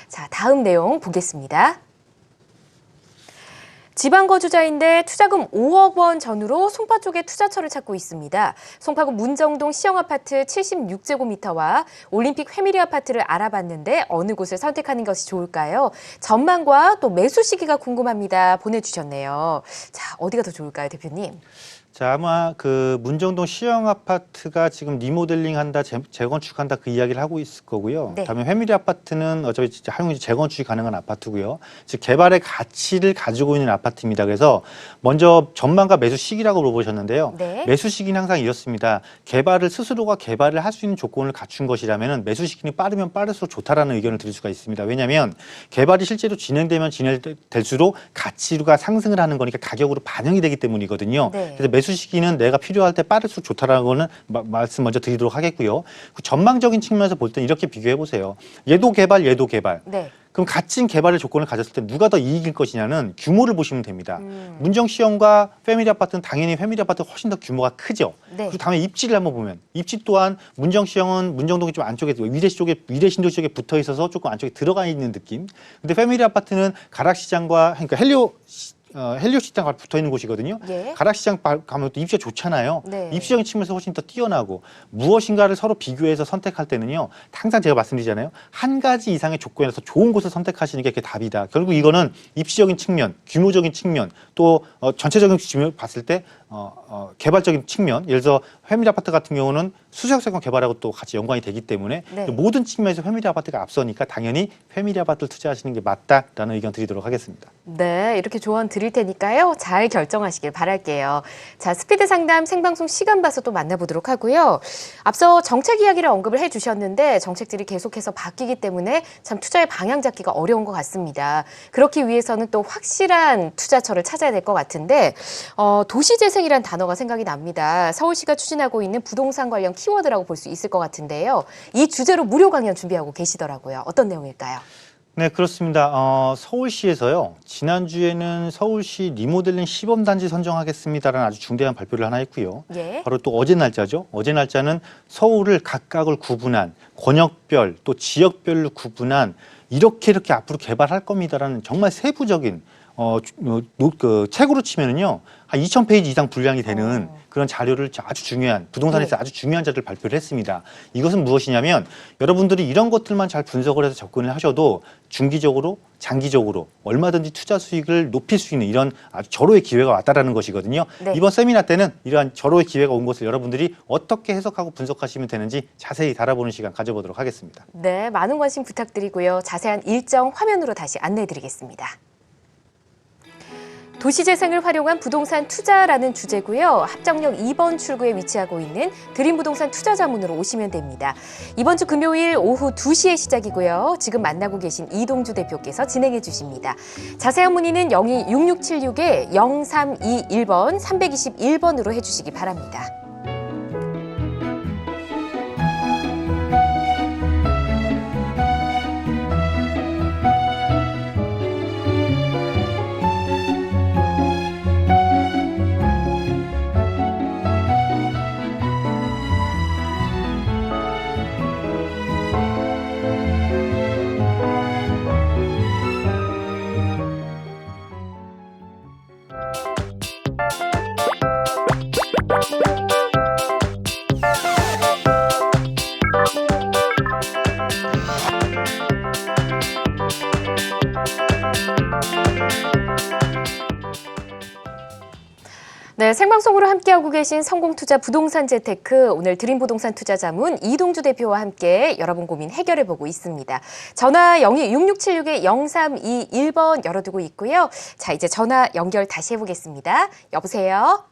Speaker 1: 자, 다음 내용 보겠습니다. 지방 거주자인데 투자금 5억 원 전후로 송파 쪽에 투자처를 찾고 있습니다. 송파구 문정동 시형아파트 76제곱미터와 올림픽 회미리 아파트를 알아봤는데 어느 곳을 선택하는 것이 좋을까요? 전망과 또 매수 시기가 궁금합니다. 보내주셨네요. 자, 어디가 더 좋을까요, 대표님?
Speaker 2: 자, 아마 그 문정동 시형 아파트가 지금 리모델링한다, 재건축한다 그 이야기를 하고 있을 거고요.
Speaker 1: 네.
Speaker 2: 다음에 회미리 아파트는 어차피 진짜 활용이 재건축이 가능한 아파트고요. 즉 개발의 가치를 가지고 있는 아파트입니다. 그래서 먼저 전망과 매수 시기라고 물어보셨는데요.
Speaker 1: 네.
Speaker 2: 매수 시기는 항상 이렇습니다. 개발을 스스로가 개발을 할 수 있는 조건을 갖춘 것이라면 매수 시기는 빠르면 빠를수록 좋다라는 의견을 드릴 수가 있습니다. 왜냐하면 개발이 실제로 진행되면 진행될수록 가치가 상승을 하는 거니까 가격으로 반영이 되기 때문이거든요.
Speaker 1: 네.
Speaker 2: 그래서 매수 시기는 내가 필요할 때 빠를수록 좋다라는 거는 말씀 먼저 드리도록 하겠고요. 그 전망적인 측면에서 볼 때는 이렇게 비교해 보세요. 얘도 개발, 얘도 개발.
Speaker 1: 네.
Speaker 2: 그럼 같은 개발의 조건을 가졌을 때 누가 더 이익일 것이냐는 규모를 보시면 됩니다. 문정시형과 패밀리 아파트는 당연히 패밀리 아파트가 훨씬 더 규모가 크죠.
Speaker 1: 네.
Speaker 2: 그리고 다음에 입지를 한번 보면 입지 또한 문정시형은 문정동이 좀 안쪽에 위례신도 쪽에 붙어 있어서 조금 안쪽에 들어가 있는 느낌. 근데 패밀리 아파트는 가락시장과 그러니까 헬리오시장 붙어 있는 곳이거든요.
Speaker 1: 예.
Speaker 2: 가락시장 가면 또 입지가 좋잖아요.
Speaker 1: 네.
Speaker 2: 입지적인 측면에서 훨씬 더 뛰어나고 무엇인가를 서로 비교해서 선택할 때는요. 항상 제가 말씀드리잖아요. 한 가지 이상의 조건에서 좋은 곳을 선택하시는 게 그게 답이다. 결국 이거는 입지적인 측면, 규모적인 측면, 또 전체적인 측면을 봤을 때 개발적인 측면, 예를 들어서 패밀리 아파트 같은 경우는 수색세권 개발하고 또 같이 연관이 되기 때문에
Speaker 1: 네.
Speaker 2: 모든 측면에서 패밀리 아파트가 앞서니까 당연히 패밀리 아파트를 투자하시는 게 맞다라는 의견 드리도록 하겠습니다.
Speaker 1: 네, 이렇게 조언 드릴 테니까요. 잘 결정하시길 바랄게요. 자, 스피드 상담 생방송 시간 봐서 또 만나보도록 하고요. 앞서 정책 이야기를 언급을 해주셨는데 정책들이 계속해서 바뀌기 때문에 참 투자의 방향 잡기가 어려운 것 같습니다. 그렇기 위해서는 또 확실한 투자처를 찾아야 될 것 같은데 도시재생이란 단어가 생각이 납니다. 서울시가 추진하고 있는 부동산 관련 키워드라고 볼 수 있을 것 같은데요. 이 주제로 무료 강연 준비하고 계시더라고요. 어떤 내용일까요?
Speaker 2: 네, 그렇습니다. 서울시에서요, 지난주에는 서울시 리모델링 시범단지 선정하겠습니다라는 아주 중대한 발표를 하나 했고요.
Speaker 1: 예.
Speaker 2: 바로 또 어제 날짜죠. 어제 날짜는 서울을 각각을 구분한 권역별 또 지역별로 구분한 이렇게 앞으로 개발할 겁니다라는 정말 세부적인 그 책으로 치면은요 한 2,000페이지 이상 분량이 되는 그런 자료를 아주 중요한 부동산에서 아주 중요한 자료를 발표를 했습니다. 이것은 무엇이냐면 여러분들이 이런 것들만 잘 분석을 해서 접근을 하셔도 중기적으로 장기적으로 얼마든지 투자 수익을 높일 수 있는 이런 아주 절호의 기회가 왔다라는 것이거든요.
Speaker 1: 네.
Speaker 2: 이번 세미나 때는 이러한 절호의 기회가 온 것을 여러분들이 어떻게 해석하고 분석하시면 되는지 자세히 달아보는 시간 가져보도록 하겠습니다.
Speaker 1: 네, 많은 관심 부탁드리고요. 자세한 일정 화면으로 다시 안내해드리겠습니다. 도시재생을 활용한 부동산 투자라는 주제고요. 합정역 2번 출구에 위치하고 있는 드림부동산 투자자문으로 오시면 됩니다. 이번 주 금요일 오후 2시에 시작이고요. 지금 만나고 계신 이동주 대표께서 진행해 주십니다. 자세한 문의는 02-6676-0321번, 321번으로 해주시기 바랍니다. 네, 생방송으로 함께하고 계신 성공투자 부동산 재테크, 오늘 드림부동산 투자자문 이동주 대표와 함께 여러분 고민 해결해보고 있습니다. 전화 02-6676-0321번 열어두고 있고요. 자, 이제 전화 연결 다시 해보겠습니다. 여보세요?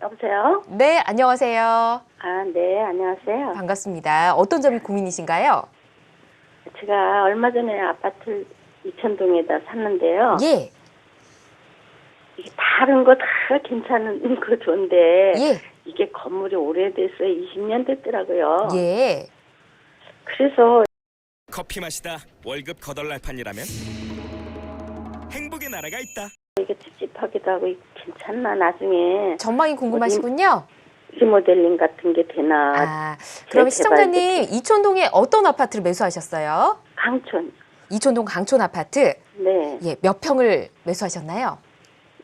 Speaker 7: 여보세요?
Speaker 1: 네, 안녕하세요.
Speaker 7: 아, 네, 안녕하세요.
Speaker 1: 반갑습니다. 어떤 점이 고민이신가요?
Speaker 7: 제가 얼마 전에 아파트 이천동에다 샀는데요.
Speaker 1: 예,
Speaker 7: 이게 다른 거 다 괜찮은 거 좋은데
Speaker 1: 예,
Speaker 7: 이게 건물이 오래됐어요. 20년 됐더라고요.
Speaker 1: 예.
Speaker 7: 그래서
Speaker 4: 커피 마시다 월급 거덜날판이라면 행복의 나라가 있다.
Speaker 7: 이게 찝찝하기도 하고 이게 괜찮나 나중에
Speaker 1: 전망이 궁금하시군요.
Speaker 7: 리모델링 같은 게 되나.
Speaker 1: 아, 그럼 시청자님, 이촌동에 어떤 아파트를 매수하셨어요?
Speaker 7: 강촌.
Speaker 1: 이촌동 강촌 아파트.
Speaker 7: 네.
Speaker 1: 예, 몇 평을 매수하셨나요?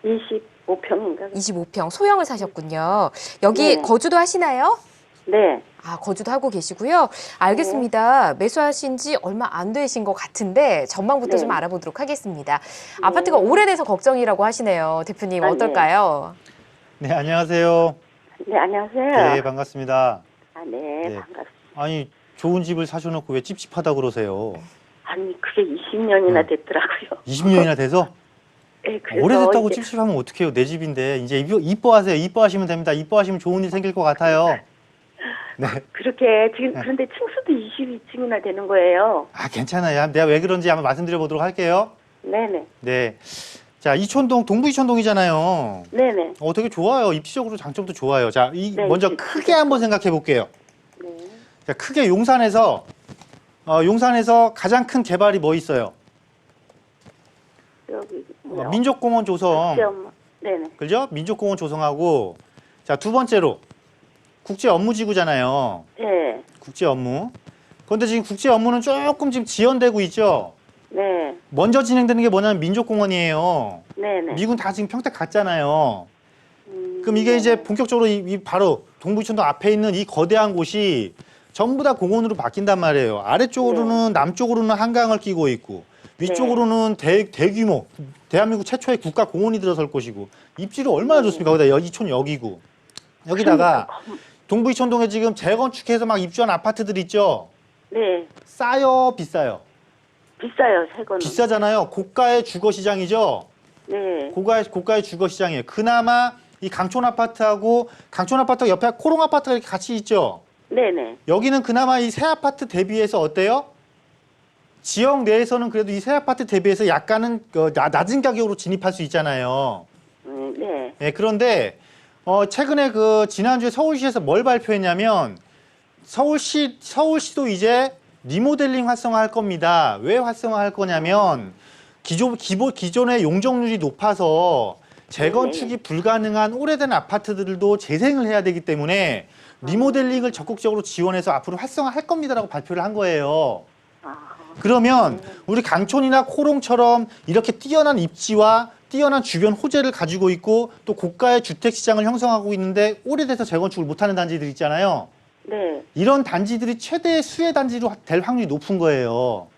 Speaker 7: 25평인가?
Speaker 1: 25평 소형을 사셨군요. 여기
Speaker 7: 네.
Speaker 1: 거주도 하시나요?
Speaker 7: 네.
Speaker 1: 아, 거주도 하고 계시고요. 알겠습니다. 매수하신 지 얼마 안 되신 것 같은데 전망부터
Speaker 7: 네.
Speaker 1: 좀 알아보도록 하겠습니다. 아파트가 오래돼서 걱정이라고 하시네요. 대표님,
Speaker 7: 아,
Speaker 1: 어떨까요?
Speaker 2: 네, 안녕하세요.
Speaker 7: 네, 안녕하세요.
Speaker 2: 네, 반갑습니다.
Speaker 7: 아, 네,
Speaker 2: 네.
Speaker 7: 반갑습니다.
Speaker 2: 아니, 좋은 집을 사셔놓고 왜 찝찝하다 그러세요?
Speaker 7: 아니, 그게 20년이나 됐더라고요.
Speaker 2: 20년이나 돼서?
Speaker 7: 네, 그래서
Speaker 2: 오래됐다고
Speaker 7: 이제
Speaker 2: 찝찝하면 어떡해요? 내 집인데. 이제 이뻐하세요. 이뻐하시면 됩니다. 이뻐하시면 좋은 일 생길 것 같아요. 네.
Speaker 7: 그렇게 지금 그런데 층수도 22층이나 되는 거예요.
Speaker 2: 아, 괜찮아요. 내가 왜 그런지 한번 말씀드려 보도록 할게요.
Speaker 7: 네네.
Speaker 2: 네. 자, 이촌동, 동부 이촌동이잖아요.
Speaker 7: 네네.
Speaker 2: 되게 좋아요. 입지적으로 장점도 좋아요. 자,
Speaker 7: 네,
Speaker 2: 먼저
Speaker 7: 입지
Speaker 2: 크게 한번 생각해 볼게요.
Speaker 7: 네.
Speaker 2: 자, 크게 용산에서 가장 큰 개발이 뭐 있어요?
Speaker 7: 여기 뭐요?
Speaker 2: 민족공원 조성.
Speaker 7: 시험. 네네.
Speaker 2: 그죠? 민족공원 조성하고, 자, 두 번째로 국제 업무지구잖아요.
Speaker 7: 네.
Speaker 2: 국제 업무. 그런데 지금 국제 업무는 조금 지금 지연되고 있죠?
Speaker 7: 네.
Speaker 2: 먼저 진행되는 게 뭐냐면 민족공원이에요.
Speaker 7: 네네.
Speaker 2: 미군 다 지금 평택 갔잖아요. 그럼 이게
Speaker 7: 네.
Speaker 2: 이제 본격적으로 이 바로 동부이촌동 앞에 있는 이 거대한 곳이 전부 다 공원으로 바뀐단 말이에요. 아래쪽으로는 남쪽으로는 한강을 끼고 있고 위쪽으로는 대규모 대한민국 최초의 국가 공원이 들어설 곳이고 입지를 얼마나 좋습니까? 거기다 이촌 여기고 여기다가 동부이촌동에 지금 재건축해서 막 입주한 아파트들 있죠.
Speaker 7: 네.
Speaker 2: 싸요, 비싸요?
Speaker 7: 비싸요, 새 거는.
Speaker 2: 비싸잖아요. 고가의 주거 시장이죠.
Speaker 7: 네.
Speaker 2: 고가의 주거 시장이에요. 그나마 이 강촌 아파트하고 강촌 아파트 옆에 코롱 아파트가 이렇게 같이 있죠.
Speaker 7: 네네.
Speaker 2: 여기는 그나마 이 새 아파트 대비해서 어때요? 지역 내에서는 그래도 이 새 아파트 대비해서 약간은 낮은 가격으로 진입할 수 있잖아요.
Speaker 7: 네.
Speaker 2: 네, 그런데 최근에 지난주에 서울시에서 뭘 발표했냐면 서울시도 이제 리모델링 활성화할 겁니다. 왜 활성화할 거냐면 기존의 용적률이 높아서 재건축이 불가능한 오래된 아파트들도 재생을 해야 되기 때문에 리모델링을 적극적으로 지원해서 앞으로 활성화할 겁니다라고 발표를 한 거예요. 그러면 우리 강촌이나 코롱처럼 이렇게 뛰어난 입지와 뛰어난 주변 호재를 가지고 있고 또 고가의 주택 시장을 형성하고 있는데 오래돼서 재건축을 못하는 단지들 있잖아요.
Speaker 7: 네.
Speaker 2: 이런 단지들이 최대의 수혜 단지로 될 확률이 높은 거예요.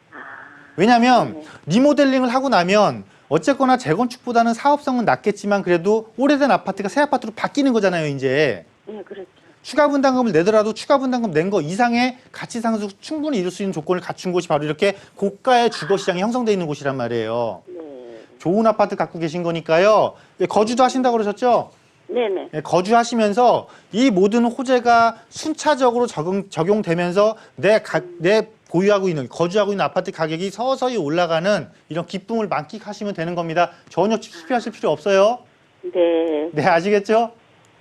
Speaker 2: 왜냐하면 리모델링을 하고 나면 어쨌거나 재건축보다는 사업성은 낮겠지만 그래도 오래된 아파트가 새 아파트로 바뀌는 거잖아요, 이제.
Speaker 7: 네, 그렇죠.
Speaker 2: 추가 분담금을 내더라도 추가 분담금 낸 거 이상의 가치 상승 충분히 이룰 수 있는 조건을 갖춘 곳이 바로 이렇게 고가의 주거 시장이 형성되어 있는 곳이란 말이에요.
Speaker 7: 네.
Speaker 2: 좋은 아파트 갖고 계신 거니까요. 거주도 하신다고 그러셨죠?
Speaker 7: 네네.
Speaker 2: 예, 거주하시면서 이 모든 호재가 순차적으로 적용되면서 내 보유하고 있는, 거주하고 있는 아파트 가격이 서서히 올라가는 이런 기쁨을 만끽하시면 되는 겁니다. 전혀 실패하실 필요 없어요.
Speaker 7: 네.
Speaker 2: 네, 아시겠죠?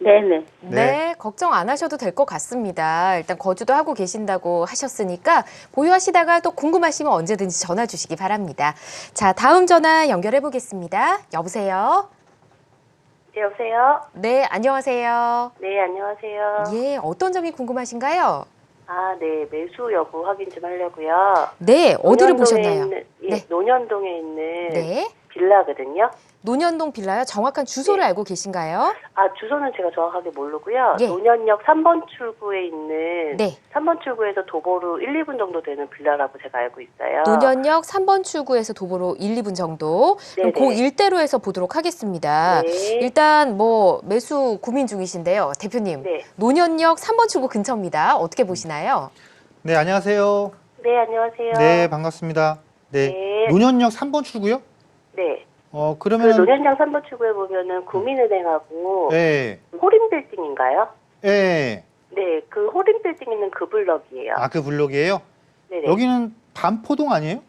Speaker 7: 네네.
Speaker 1: 네, 걱정 안 하셔도 될 것 같습니다. 일단 거주도 하고 계신다고 하셨으니까 보유하시다가 또 궁금하시면 언제든지 전화 주시기 바랍니다. 자, 다음 전화 연결해 보겠습니다. 여보세요?
Speaker 7: 네, 여보세요?
Speaker 1: 네, 안녕하세요.
Speaker 7: 네, 안녕하세요.
Speaker 1: 예, 어떤 점이 궁금하신가요?
Speaker 7: 아, 네, 매수 여부 확인 좀 하려고요.
Speaker 1: 네, 어디를
Speaker 7: 논현동에
Speaker 1: 보셨나요?
Speaker 7: 있는, 예,
Speaker 1: 네.
Speaker 7: 논현동에 있는
Speaker 1: 네,
Speaker 7: 빌라거든요.
Speaker 1: 논현동 빌라요. 정확한 주소를
Speaker 7: 네.
Speaker 1: 알고 계신가요?
Speaker 7: 아, 주소는 제가 정확하게 모르고요.
Speaker 1: 예.
Speaker 7: 논현역 3번 출구에 있는
Speaker 1: 네.
Speaker 7: 3번 출구에서 도보로 1, 2분 정도 되는 빌라라고 제가 알고 있어요.
Speaker 1: 논현역 3번 출구에서 도보로 1, 2분 정도. 그럼
Speaker 7: 네네.
Speaker 1: 그 일대로에서 보도록 하겠습니다.
Speaker 7: 네.
Speaker 1: 일단 뭐 매수 고민 중이신데요. 대표님,
Speaker 7: 네.
Speaker 1: 논현역 3번 출구 근처입니다. 어떻게 보시나요?
Speaker 2: 네, 안녕하세요.
Speaker 7: 네, 안녕하세요.
Speaker 2: 네, 반갑습니다. 네.
Speaker 7: 네.
Speaker 2: 논현역 3번 출구요?
Speaker 7: 네. 그
Speaker 2: 그러면
Speaker 7: 논현역 3번 출구에 보면은 구민은행하고
Speaker 2: 예.
Speaker 7: 호림빌딩인가요?
Speaker 2: 예.
Speaker 7: 네, 그 호림빌딩 있는 그 블럭이에요.
Speaker 2: 아, 그 블록이에요?
Speaker 7: 네네.
Speaker 2: 여기는 반포동 아니에요?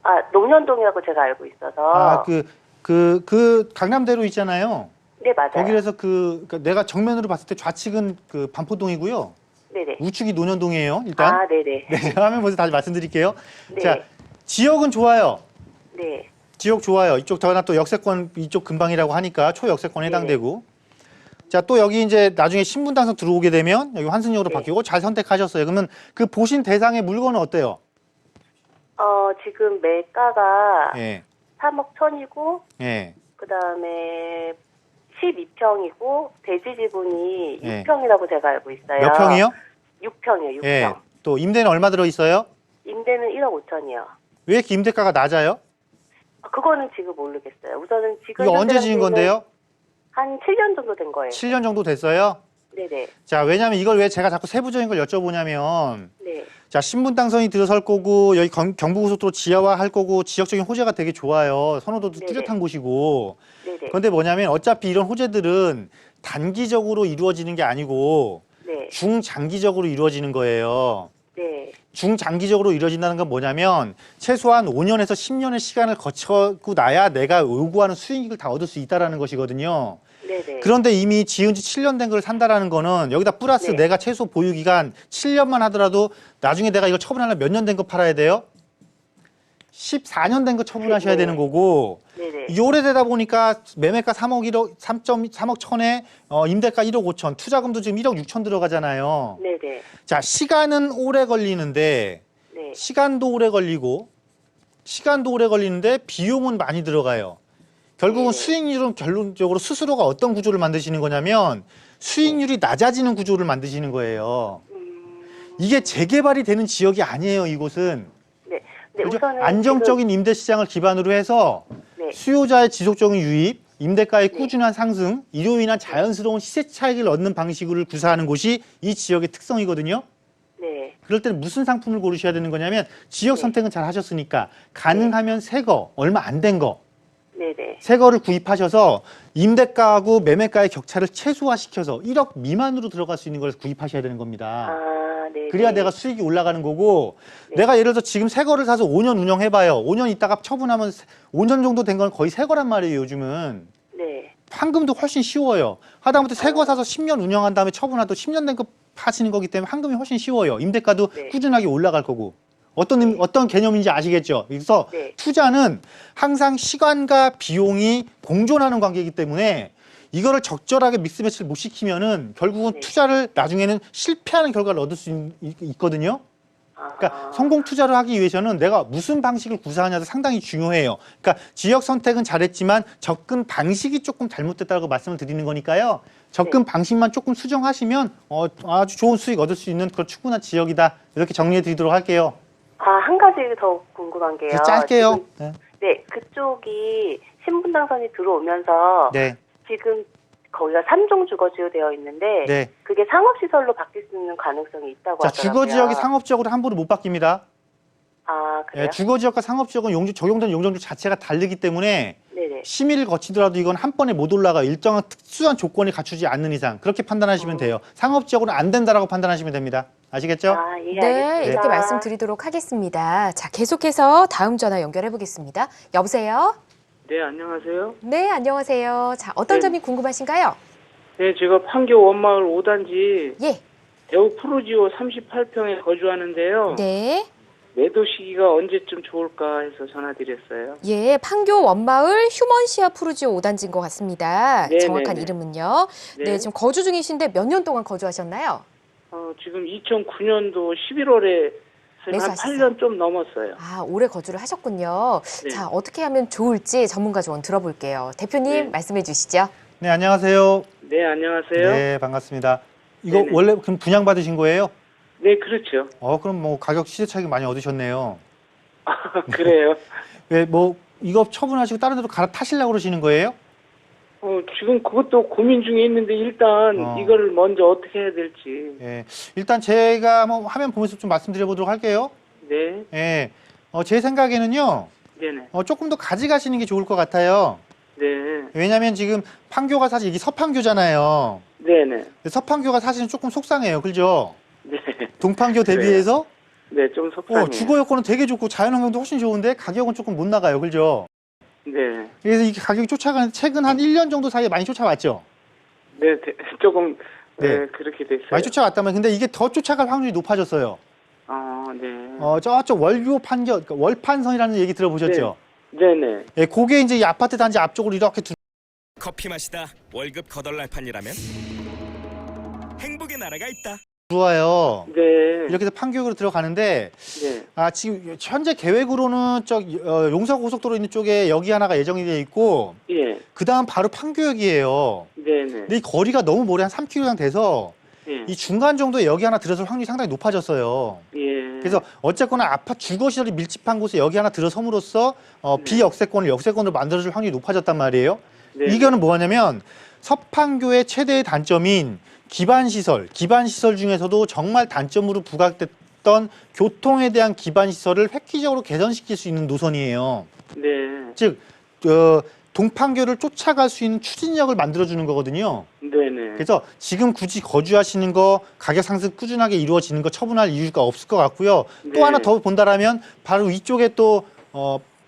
Speaker 7: 아, 논현동이라고 제가 알고 있어서.
Speaker 2: 아, 그 강남대로 있잖아요.
Speaker 7: 네, 맞아요.
Speaker 2: 거기에서 그러니까 내가 정면으로 봤을 때 좌측은 그 반포동이고요.
Speaker 7: 네네.
Speaker 2: 우측이 논현동이에요, 일단.
Speaker 7: 아, 네네.
Speaker 2: 네, 제가 화면 보면서 다시 말씀드릴게요.
Speaker 7: 네.
Speaker 2: 자, 지역은 좋아요.
Speaker 7: 네.
Speaker 2: 지역 좋아요. 이쪽 더나 또 역세권 이쪽 근방이라고 하니까 초역세권에 해당되고. 자, 또 여기 이제 나중에 신분당선 들어오게 되면 여기 환승역으로
Speaker 7: 네.
Speaker 2: 바뀌고 잘 선택하셨어요. 그러면 그 보신 대상의 물건은 어때요?
Speaker 7: 지금 매가가
Speaker 2: 예.
Speaker 7: 3억 1천이고,
Speaker 2: 예.
Speaker 7: 그 다음에 12평이고, 대지 지분이
Speaker 2: 네.
Speaker 7: 6평이라고 제가 알고 있어요.
Speaker 2: 몇 평이요?
Speaker 7: 6평이요, 6평.
Speaker 2: 예. 또 임대는 얼마 들어 있어요?
Speaker 7: 임대는 1억 5천이요.
Speaker 2: 왜 이렇게 임대가가 낮아요?
Speaker 7: 그거는 지금 모르겠어요. 우선은 지금.
Speaker 2: 이거 언제 지은 건데요?
Speaker 7: 한 7년 정도 된 거예요.
Speaker 2: 7년 정도 됐어요?
Speaker 7: 네네.
Speaker 2: 자, 왜냐면 이걸 왜 제가 자꾸 세부적인 걸 여쭤보냐면
Speaker 7: 네.
Speaker 2: 자, 신분당선이 들어설 거고 여기 경부고속도로 지하화 할 거고 지역적인 호재가 되게 좋아요. 선호도도
Speaker 7: 네네.
Speaker 2: 뚜렷한 곳이고.
Speaker 7: 네네.
Speaker 2: 그런데 뭐냐면 어차피 이런 호재들은 단기적으로 이루어지는 게 아니고
Speaker 7: 네.
Speaker 2: 중장기적으로 이루어지는 거예요.
Speaker 7: 네.
Speaker 2: 중장기적으로 이루어진다는 건 뭐냐면 최소한 5년에서 10년의 시간을 거치고 나야 내가 요구하는 수익을 다 얻을 수 있다는 것이거든요.
Speaker 7: 네네.
Speaker 2: 그런데 이미 지은 지 7년 된 걸 산다라는 거는 여기다 플러스
Speaker 7: 네.
Speaker 2: 내가 최소 보유 기간 7년만 하더라도 나중에 내가 이걸 처분하려면 몇 년 된 거 팔아야 돼요? 14년 된 거 처분하셔야
Speaker 7: 네.
Speaker 2: 되는 거고
Speaker 7: 네네.
Speaker 2: 이게 오래되다 보니까 매매가 3억 천에 임대가 1억 5천, 투자금도 지금 1억 6천 들어가잖아요.
Speaker 7: 네네.
Speaker 2: 자, 시간은 오래 걸리는데
Speaker 7: 네.
Speaker 2: 시간도 오래 걸리는데 비용은 많이 들어가요. 결국은
Speaker 7: 네.
Speaker 2: 수익률은 결론적으로 스스로가 어떤 구조를 만드시는 거냐면 수익률이 낮아지는 구조를 만드시는 거예요. 이게 재개발이 되는 지역이 아니에요, 이곳은.
Speaker 7: 네. 네.
Speaker 2: 그죠?
Speaker 7: 우선은
Speaker 2: 안정적인 임대 시장을 기반으로 해서
Speaker 7: 네.
Speaker 2: 수요자의 지속적인 유입, 임대가의
Speaker 7: 네.
Speaker 2: 꾸준한 상승, 이로 인한 자연스러운 시세 차익을 얻는 방식을 구사하는 곳이 이 지역의 특성이거든요.
Speaker 7: 네.
Speaker 2: 그럴 때는 무슨 상품을 고르셔야 되는 거냐면 지역
Speaker 7: 네.
Speaker 2: 선택은 잘 하셨으니까 가능하면 새 거, 얼마 안 된 거,
Speaker 7: 네네.
Speaker 2: 새 거를 구입하셔서 임대가하고 매매가의 격차를 최소화시켜서 1억 미만으로 들어갈 수 있는 걸 구입하셔야 되는 겁니다.
Speaker 7: 아, 네.
Speaker 2: 그래야 내가 수익이 올라가는 거고
Speaker 7: 네.
Speaker 2: 내가 예를 들어서 지금 새 거를 사서 5년 운영해봐요. 5년 있다가 처분하면 5년 정도 된 건 거의 새 거란 말이에요, 요즘은.
Speaker 7: 네.
Speaker 2: 판금도 훨씬 쉬워요. 하다못해 새 거 사서 10년 운영한 다음에 처분하도 10년 된 거 하시는 거기 때문에 환급이 훨씬 쉬워요. 임대가도
Speaker 3: 네.
Speaker 2: 꾸준하게 올라갈 거고. 어떤 개념인지 아시겠죠? 그래서
Speaker 3: 네.
Speaker 2: 투자는 항상 시간과 비용이 공존하는 관계이기 때문에 이거를 적절하게 믹스매치를 못 시키면은 결국은
Speaker 3: 네.
Speaker 2: 투자를 나중에는 실패하는 결과를 얻을 수 있거든요. 그러니까
Speaker 3: 아,
Speaker 2: 성공 투자를 하기 위해서는 내가 무슨 방식을 구사하냐도 상당히 중요해요. 그러니까 지역 선택은 잘했지만 접근 방식이 조금 잘못됐다고 말씀을 드리는 거니까요. 접근 방식만 조금 수정하시면 아주 좋은 수익 얻을 수 있는 그런 충분한 지역이다. 이렇게 정리해 드리도록 할게요.
Speaker 3: 한 가지 더 궁금한 게요.
Speaker 2: 짧게요.
Speaker 3: 지금,
Speaker 2: 네.
Speaker 3: 네, 그쪽이 신분당선이 들어오면서
Speaker 2: 네.
Speaker 3: 지금 거기가 3종 주거지로 되어 있는데
Speaker 2: 네.
Speaker 3: 그게 상업시설로 바뀔 수 있는 가능성이 있다고
Speaker 2: 자,
Speaker 3: 하더라고요.
Speaker 2: 주거 지역이 상업지역으로 함부로 못 바뀝니다.
Speaker 3: 아, 그래요?
Speaker 2: 예, 주거 지역과 상업지역은 적용되는 용적률 자체가 다르기 때문에
Speaker 3: 네네.
Speaker 2: 심의를 거치더라도 이건 한 번에 못 올라가 일정한 특수한 조건을 갖추지 않는 이상 그렇게 판단하시면 돼요. 상업지역으로는 안 된다라고 판단하시면 됩니다. 아시겠죠?
Speaker 3: 아, 예,
Speaker 1: 네,
Speaker 3: 알겠습니다.
Speaker 1: 이렇게 말씀드리도록 하겠습니다. 자, 계속해서 다음 전화 연결해 보겠습니다. 여보세요?
Speaker 8: 네, 안녕하세요.
Speaker 1: 네, 안녕하세요. 자, 어떤
Speaker 8: 네.
Speaker 1: 점이 궁금하신가요?
Speaker 8: 네, 제가 판교 원마을 5단지
Speaker 1: 예.
Speaker 8: 대우 프루지오 38평에 거주하는데요.
Speaker 1: 네.
Speaker 8: 매도 시기가 언제쯤 좋을까 해서 전화드렸어요.
Speaker 1: 예, 판교 원마을 휴먼시아 푸르지오 5단지인 것 같습니다.
Speaker 8: 네,
Speaker 1: 정확한
Speaker 8: 네, 네.
Speaker 1: 이름은요. 네, 지금 거주 중이신데 몇 년 동안 거주하셨나요?
Speaker 8: 지금 2009년도 11월에 한
Speaker 1: 매수하셨어요?
Speaker 8: 8년 좀 넘었어요.
Speaker 1: 아, 오래 거주를 하셨군요.
Speaker 8: 네.
Speaker 1: 자, 어떻게 하면 좋을지 전문가 조언 들어볼게요. 대표님
Speaker 8: 네.
Speaker 1: 말씀해 주시죠.
Speaker 2: 네, 안녕하세요.
Speaker 8: 네, 안녕하세요.
Speaker 2: 네, 반갑습니다. 이거
Speaker 8: 네네.
Speaker 2: 원래 그럼 분양 받으신 거예요?
Speaker 8: 네, 그렇죠.
Speaker 2: 그럼 뭐 가격 시세 차익 많이 얻으셨네요.
Speaker 8: 그래요.
Speaker 2: 왜 뭐 이거 처분하시고 다른 데로 갈아타시려고 그러시는 거예요?
Speaker 8: 지금 그것도 고민 중에 있는데 일단 이거를 먼저 어떻게 해야 될지.
Speaker 2: 예. 일단 제가 한번 화면 보면서 좀 말씀드려 보도록 할게요.
Speaker 8: 네,
Speaker 2: 예. 제 생각에는요.
Speaker 8: 네네.
Speaker 2: 조금 더 가져가시는 게 좋을 것 같아요.
Speaker 8: 네,
Speaker 2: 왜냐면 지금 판교가 사실 이게 서판교잖아요.
Speaker 8: 네네.
Speaker 2: 근데 서판교가 사실은 조금 속상해요. 그죠?
Speaker 8: 네,
Speaker 2: 동판교 대비해서
Speaker 8: 네, 좀 속상해요.
Speaker 2: 주거 여건은 되게 좋고 자연환경도 훨씬 좋은데 가격은 조금 못 나가요. 그죠?
Speaker 8: 네,
Speaker 2: 그래서 이게 가격이 쫓아가는 최근 한 1년 정도 사이에 많이 쫓아왔죠.
Speaker 8: 네, 조금
Speaker 2: 네.
Speaker 8: 그렇게 됐어요.
Speaker 2: 많이 쫓아왔다면 근데 이게 더 쫓아갈 확률이 높아졌어요.
Speaker 8: 네.
Speaker 2: 저쪽 월교 판교, 그러니까 월판선이라는 얘기 들어보셨죠?
Speaker 8: 네네.
Speaker 2: 예, 그게 이제 이 아파트 단지 앞쪽으로 이렇게
Speaker 4: 커피 마시다 월급 거덜날판이라면 행복의 나라가 있다.
Speaker 2: 들어와요.
Speaker 8: 네.
Speaker 2: 이렇게 해서 판교역으로 들어가는데
Speaker 8: 네.
Speaker 2: 지금 현재 계획으로는 용서고속도로 있는 쪽에 여기 하나가 예정이 돼 있고
Speaker 8: 예.
Speaker 2: 그다음 바로 판교역이에요.
Speaker 8: 네네.
Speaker 2: 근데 이 거리가 너무 멀리 한 3km 이상 돼서
Speaker 8: 예.
Speaker 2: 이 중간 정도에 여기 하나 들어설 확률이 상당히 높아졌어요.
Speaker 8: 예.
Speaker 2: 그래서 어쨌거나 아파트 주거시설이 밀집한 곳에 여기 하나 들어섬으로써 비역세권을 역세권으로 만들어줄 확률이 높아졌단 말이에요.
Speaker 8: 네.
Speaker 2: 이거는 뭐냐면 서판교의 최대의 단점인 기반시설 중에서도 정말 단점으로 부각됐던 교통에 대한 기반시설을 획기적으로 개선시킬 수 있는 노선이에요.
Speaker 8: 네.
Speaker 2: 즉 동판교를 쫓아갈 수 있는 추진력을 만들어주는 거거든요.
Speaker 8: 네네.
Speaker 2: 그래서 지금 굳이 거주하시는 거 가격 상승 꾸준하게 이루어지는 거 처분할 이유가 없을 것 같고요. 또
Speaker 8: 네.
Speaker 2: 하나 더 본다라면 바로 이쪽에 또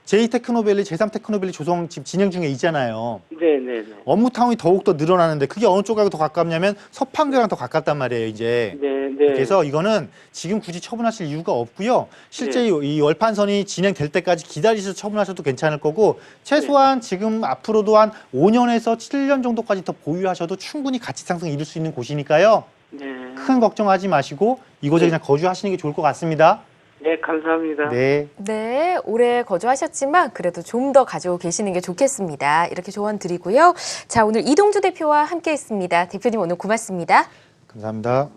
Speaker 2: 제2테크노밸리, 제3테크노밸리 조성 지금 진행 중에 있잖아요.
Speaker 8: 네네네.
Speaker 2: 업무타운이 더욱더 늘어나는데 그게 어느 쪽하고 더 가깝냐면 서판교랑 더 가깝단 말이에요, 이제.
Speaker 8: 네네.
Speaker 2: 그래서 이거는 지금 굳이 처분하실 이유가 없고요. 실제 이 월판선이 진행될 때까지 기다리셔서 처분하셔도 괜찮을 거고 최소한 지금 앞으로도 한 5년에서 7년 정도까지 더 보유하셔도 충분히 가치 상승 이룰 수 있는 곳이니까요.
Speaker 8: 네.
Speaker 2: 큰 걱정하지 마시고 이곳에 그냥 거주하시는 게 좋을 것 같습니다.
Speaker 8: 네, 감사합니다.
Speaker 2: 네.
Speaker 1: 네, 오래 거주하셨지만 그래도 좀 더 가지고 계시는 게 좋겠습니다. 이렇게 조언 드리고요. 자, 오늘 이동주 대표와 함께 했습니다. 대표님 오늘 고맙습니다.
Speaker 2: 감사합니다.